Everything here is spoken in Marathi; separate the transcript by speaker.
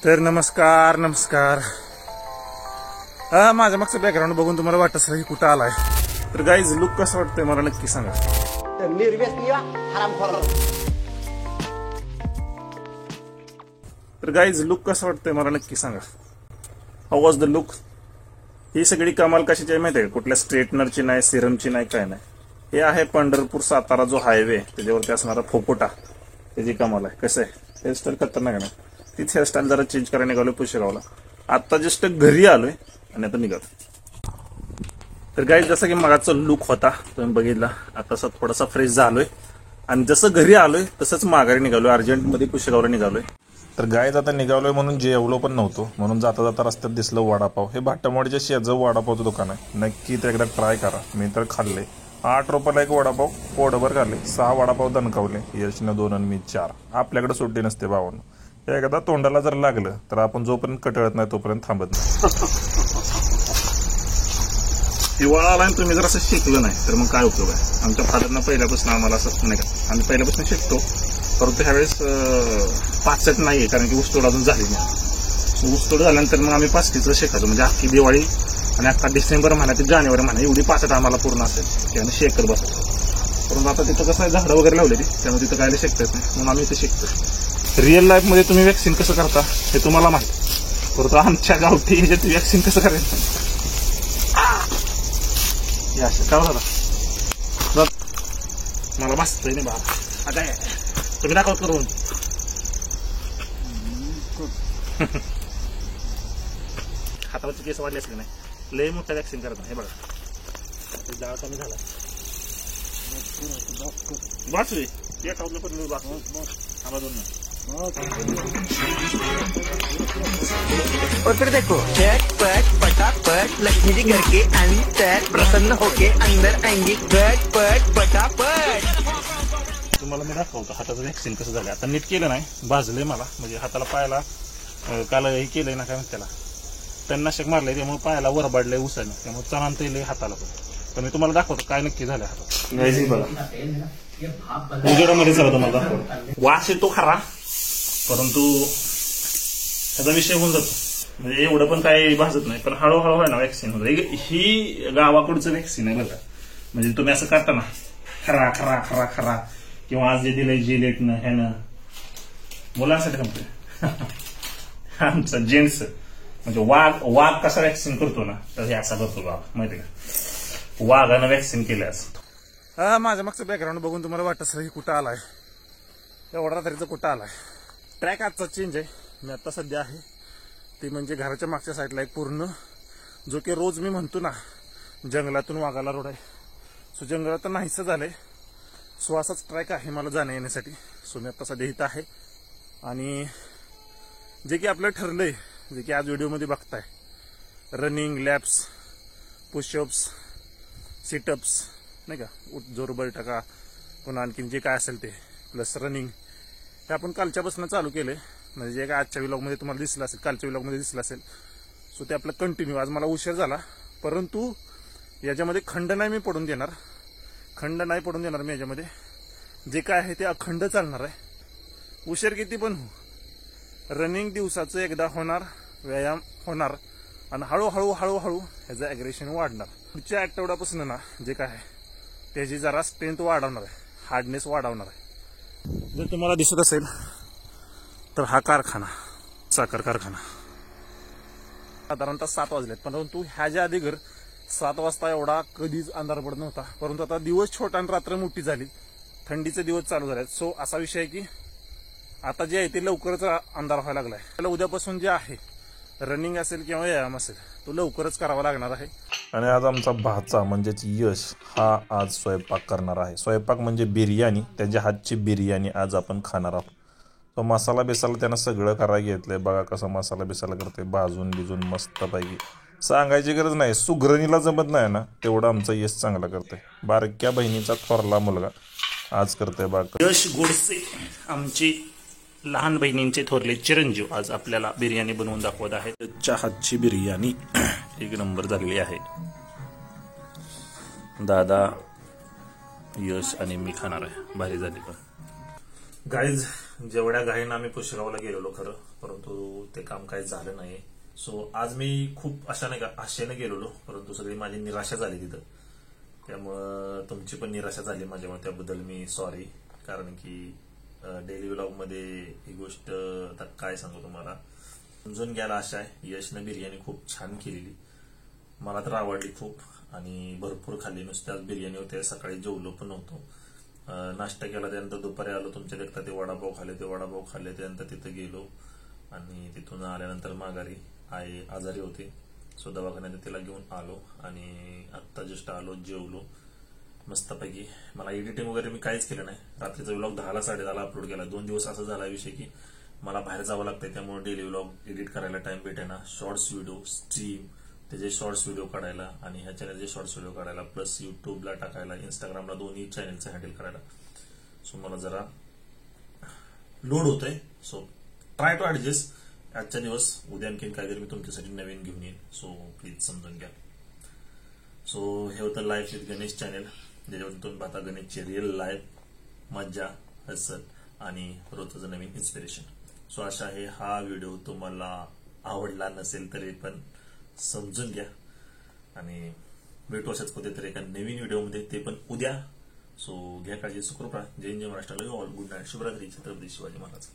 Speaker 1: तर नमस्कार नमस्कार. माझ्या मागचं बॅकग्राऊंड बघून तुम्हाला वाटत असेल की कुठं आलाय. तर गाईज लुक कसं वाटतंय मला नक्की सांगा. तर गाईज लुक कसं वाटतंय मला नक्की सांगा. How was the look. ही सगळी कमाल कशाची आहे माहिती आहे का? कुठल्या स्ट्रेटनरची नाही, सिरमची नाही, काय नाही. हे आहे पंढरपूर सातारा जो हायवे त्याच्यावरती असणारा फोपोटा. त्याची कमाल आहे. कसं आहे हेअरस्टाईल खतरनाक नाही. तीच हेअरस्टाईल जरा चेंज करायला निघालोय पुशेगावला. आता जस्ट घरी आलोय आणि आता निघालो. तर गाईज जसं की मगाचा लुक होता तुम्ही बघितला. आता थोडासा फ्रेश झालोय आणि जसं घरी आलोय तसंच माघारी निघालोय. अर्जंटमध्ये पुशेगावला निघालोय. तर गाईज आता निघालोय म्हणून जेवलो पण नव्हतो, म्हणून जाता जाता रस्त्यात दिसलं वडापाव. हे भाट्टमवाडीच्या शेजारी वडापावचं दुकान आहे. नक्की ते एकदा ट्राय करा. मी तर खाल्ले. 8 रुपयाला एक वडापाव पोटभर खाल्ले. 6 वडापाव दणकावले. यशनं 2 आणि मी 4. आपल्याकडे सुट्टी नसते भावांनो. एकदा तोंडाला जर लागलं तर आपण जोपर्यंत कटळत नाही तोपर्यंत थांबत नाही. हिवाळा आला आणि तुम्ही जर असं शिकलं नाही तर मग काय उपयोग आहे. आमच्या फादरनं पहिल्यापासून आम्हाला असं नाही का, आम्ही पहिल्यापासून शिकतो. परंतु ह्यावेळेस 5 नाहीये कारण की ऊसतोड अजून झाली नाही. ऊसतोड झाल्यानंतर मग आम्ही 5 शिकायचो. म्हणजे अख्खी दिवाळी आणि अख्खा डिसेंबर महिना ते जानेवारी महिना एवढी 5 आम्हाला पूर्ण असेल की आम्ही शेकत बसायचो. परंतु आता तिथं कसं आहे झाडं वगैरे लावलेली त्यामुळे तिथं काय शिकता येत नाही. म्हणून आम्ही इथे शिकतो. रिअल लाईफ मध्ये तुम्ही वॅक्सिन कसं करता हे तुम्हाला माहिती. परंतु आमच्या गावठी ह्याच्यात वॅक्सिन कसं करायचं काय झालं मला बसतंय नाही बाबा. आता तुम्ही दाखवत करून हातावरची केस वाढली असली नाही. लय मोठा वॅक्सिन करत नाही. हे बघा जाळ कमी झाला. वाचवी एक आवलं पण आम्हा 2
Speaker 2: और फिर देखो झटपट पटापट लक्ष्मी जी घर के अंदर प्रसन्न होके अंदर आएंगी. झटपट पटापट.
Speaker 1: तुम्हाला मी दाखवतो हाताचं वॅक्सिन कसं झालं. आता नीट केलं नाही, भाजलंय मला. म्हणजे हाताला पायाला काल हे केलंय ना काय म्हणते त्याला, तणनाशक मारलंय त्यामुळे पायाला वरबाडलंय उसाने. त्यामुळे चणांतलंय हाताला पण मी तुम्हाला दाखवतो काय नक्की झालं हातात. उजेडामध्ये चला तुम्हाला दाखवतो. वास येतो खरा परंतु त्याचा विषय होऊन जातो. म्हणजे एवढं पण काही भाजत नाही. पण हळूहळू आहे ना वॅक्सिन होतं. ही गावाकडचं वॅक्सिन आहे बघा. म्हणजे तुम्ही असं करता ना खरा खरा खरा खरा किंवा आज जे दिलंय जिलेटनं ह्यानं मुलांसाठी सांगतोय. आमचा जेंट्स म्हणजे वाघ कसा वॅक्सिन करतो ना तर हे असा करतो बाबा माहिती का. वाघानं वॅक्सिन केलं असं. माझ्या मागचं बॅकग्राऊंड बघून तुम्हाला वाटत असेल की कुठं आलाय. एवढा रात्रीचं कुठं आलाय. ट्रॅक आजचा चेंज आहे. मी आता सध्या आहे ते म्हणजे घराच्या मागच्या साईडला एक पूर्ण जो की रोज मी म्हणतो ना जंगलातून वाघाला रोड आहे. सो जंगलात तर नाहीच झालंय. सो असाच ट्रॅक आहे मला जाण्या येण्यासाठी. सो मी आता सध्या इथं आहे आणि जे की आपलं ठरलंय जे की आज व्हिडिओमध्ये बघताय रनिंग लॅप्स पुशअप्स सिटअप्स नाही का, जोर बैठका पुन्हा आणखीन जे काय असेल ते प्लस रनिंग हे आपण कालच्यापासून चालू केलंय. म्हणजे जे काय आजच्या व्लॉगमध्ये तुम्हाला दिसलं असेल कालच्या व्लॉगमध्ये दिसलं असेल. सो ते आपलं कंटिन्यू. आज मला उशीर झाला परंतु याच्यामध्ये खंड नाही मी पडून देणार. खंड नाही पडून देणार मी. याच्यामध्ये जे काय आहे ते अखंड चालणार आहे. उशीर किती पण हो. रनिंग दिवसाचं एकदा होणार, व्यायाम होणार आणि हळूहळू हळूहळू ह्याचं ॲग्रेशन वाढणार. पुढच्या आठवड्यापासून ना जे काय आहे त्याची जरा स्ट्रेंथ वाढवणार आहे, हार्डनेस वाढवणार आहे. जर तुम्हाला दिसत असेल तर हा कारखाना साखर कारखाना साधारणतः 7 वाजलेत. परंतु ह्याच्या आधी 7 वाजता एवढा कधीच अंधार पडत नव्हता. परंतु आता दिवस छोटा आणि रात्र मोठी झाली. थंडीचे दिवस चालू झाले. सो असा विषय आहे की आता जे आहे ते लवकरच अंधार व्हायला लागलाय. त्याला उद्यापासून जे आहे रनिंग असेल किंवा व्यायाम असेल तो लवकरच करावा लागणार आहे.
Speaker 3: आणि आज आमचा भाचा म्हणजेच यश हा आज स्वयंपाक करणार आहे. स्वयंपाक म्हणजे बिर्याणी. त्याच्या हातची बिर्याणी आज आपण खाणार आहोत. तो मसाला बिसाला त्यानं सगळं करायला घेतलंय. बघा कसा मसाला बिसाला करते. भाजून बिजून मस्तपैकी. सांगायची गरज नाही. सुगरणीला जमत नाही ना तेवढं आमचा यश चांगला करतोय. बारक्या बहिणीचा थोरला मुलगा आज करतोय बघा.
Speaker 1: यश गोडसे आमची लहान बहिणींचे थोरले चिरंजीव आज आपल्याला बिर्याणी बनवून दाखवत आहेत.
Speaker 3: त्याच्या हातची बिर्याणी एक नंबर झालेली आहे. दादा यश आणि मी खाणार आहे. भारी झाली पण
Speaker 1: गाईज
Speaker 3: जेवढ्या घाईनं आम्ही पुशेगावला गेलेलो खरं, परंतु ते काम काही झालं नाही. सो आज मी खूप आशेने गेलेलो, परंतु सगळी माझी निराशा झाली तिथं. त्यामुळं तुमची पण निराशा झाली माझ्यामुळे, त्याबद्दल मी सॉरी. कारण की डेली व्लॉग मध्ये ही गोष्ट आता काय सांगू तुम्हाला, समजून घ्यायला आशा आहे. यशनं बिर्याणी खूप छान केलेली, मला तर आवडली खूप आणि भरपूर खाल्ली. नुसत्याच बिर्याणी होते, सकाळी जेवलो पण नव्हतो. नाश्ता केला, त्यानंतर दुपारी आलो तुमच्या देखता, ते वडापाव खाल्ले. त्यानंतर तिथं गेलो आणि तिथून आल्यानंतर माघारी आई आजारी होती. सो दवाखान्यात तिला घेऊन आलो आणि आत्ता जस्ट आलो, जेवलो मस्तपैकी. मला एडिटिंग वगैरे मी काहीच केलं नाही. रात्रीचा व्लॉग 10ला 10:30 अपलोड केला. 2 दिवस असं झाला विषय की मला बाहेर जावं लागतंय, त्यामुळे डेली व्लॉग एडिट करायला टाइम भेटेना. शॉर्ट्स व्हिडिओ स्ट्रीम, त्याचे शॉर्ट्स व्हिडिओ काढायला आणि ह्या चॅनलचे शॉर्ट्स व्हिडिओ काढायला, प्लस युट्यूबला टाकायला, इंस्टाग्रामला, दोन्ही चॅनलचं हँडल करायला. सो मला जरा लोड होतोय. So try to adjust. आजच्या दिवस, उद्या आणखीन काहीतरी मी तुमच्यासाठी नवीन घेऊन येईन. सो प्लीज समजून घ्या. सो हे होतं लाईफ विथ गणेश चॅनल, ज्याच्यावरून तुम्ही पाहता गणेशची रिअल लाईफ, मज्जा, हसत आणि रोजचं नवीन इन्स्पिरेशन. सो अशा आहे हा व्हिडिओ तुम्हाला आवडला नसेल तरी पण समजून घ्या आणि भेटू अशाच कुठेतरी एका नवीन व्हिडिओमध्ये, ते पण उद्या. सो घ्या काळजी, सुखरूप राहा. जय जय महाराष्ट्र, ऑल गुड नाईट, शुभरात्री. छत्रपती शिवाजी महाराज.